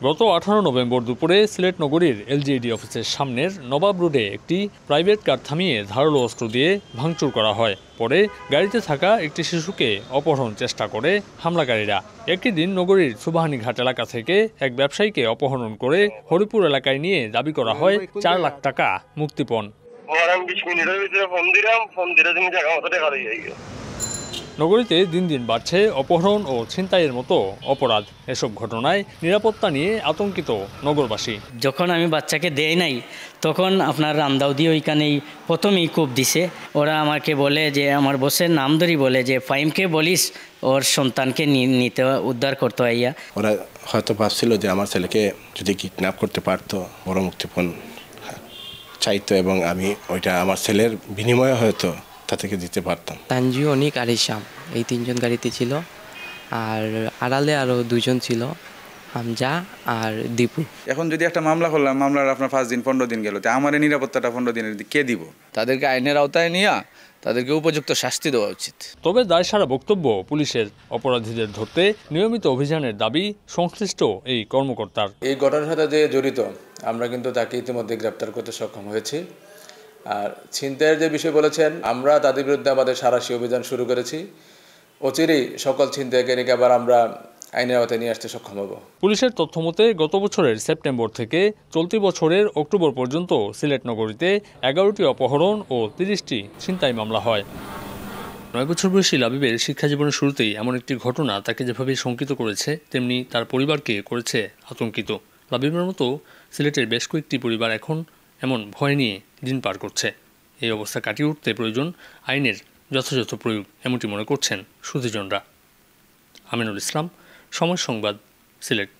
গত 18 নভেম্বর দুপুরে সিলেট নগরীর এলজিইডি অফিসের সামনের নবাব রোডে একটি প্রাইভেট কার থামিয়ে ধারালো অস্ত্র দিয়ে ভাঙচুর করা হয়। পরে গাড়িতে থাকা একটি শিশুকে অপহরণ চেষ্টা করে হামলাকারীরা। একই দিন নগরীর সুবাহানীঘাট এলাকা থেকে এক ব্যবসায়ীকে অপহরণ করে হরিপুর এলাকায় নিয়ে দাবি করা হয় 4 লাখ টাকা মুক্তিপণ। নগরীতে দিন দিন বাড়ছে অপহরণ ও ছিনতাইয়ের মতো অপরাধ। এসব ঘটনায় নিরাপত্তা নিয়ে আতঙ্কিত নগরবাসী। যখন আমি বাচ্চাকে দেই নাই তখন আপনার রামদাউদি ওইখানেই প্রথমেই কূপ দিছে। ওরা আমাকে বলে যে আমার বসের নাম ধরি বলে যে ফাইমকে বলিস ওর সন্তানকে নিতে উদ্ধার করতে আইয়া। ওরা হয়তো ভাবছিল যে আমার ছেলেকে যদি কিডন্যাপ করতে পারতো বড় মুক্তিপণ চাইতো এবং আমি ওইটা আমার ছেলের বিনিময়ে হয়তো তা থেকে দিতে পারতাম। তানজিও, অনিক আর ইসাম এই তিনজন গাড়িতে ছিল, আর আড়ালে আরও দুজন ছিল, হামজা আর দীপু। এখন যদি একটা মামলা করলাম, মামলার আপনার 5 দিন 15 দিন গেল, তা আমার নিরাপত্তাটা 15 দিনের কে দিব? তাদেরকে আইনের আওতায় নিয়ে তাদেরকে উপযুক্ত শাস্তি দেওয়া উচিত। তবে দায়সারা বক্তব্য পুলিশের। অপরাধীদের ধরতে নিয়মিত অভিযানের দাবি সংশ্লিষ্ট এই কর্মকর্তার। এই ঘটনার সাথে যে জড়িত আমরা কিন্তু তাকে ইতিমধ্যে গ্রেপ্তার করতে সক্ষম হয়েছি। আর ছিনতাইয়ের যে বিষয় বলেছেন, আমরা তাদের বিরুদ্ধে আমাদের সাঁড়াশি অভিযান শুরু করেছি। অচিরেই সকল ছিনতাইকারীকে আবার আমরা আইনের আওতায় নিয়ে আসতে সক্ষম হব। পুলিশের তথ্য মতে গত বছরের সেপ্টেম্বর থেকে চলতি বছরের অক্টোবর পর্যন্ত সিলেট নগরীতে 11টি অপহরণ ও 30টি ছিনতাই মামলা হয়। 9 বছর বয়সী লাবিবের শিক্ষা জীবনের শুরুতেই এমন একটি ঘটনা তাকে যেভাবে শঙ্কিত করেছে, তেমনি তার পরিবারকে করেছে আতঙ্কিত। লাবিবের মতো সিলেটের বেশ কয়েকটি পরিবার এখন এমন ভয় নিয়ে দিন পার করছে। এই অবস্থা কাটিয়ে উঠতে প্রয়োজন আইনের যথাযথ প্রয়োগ, এমনটি মনে করছেন সুধীজনরা। আমিনুল ইসলাম, সময় সংবাদ, সিলেট।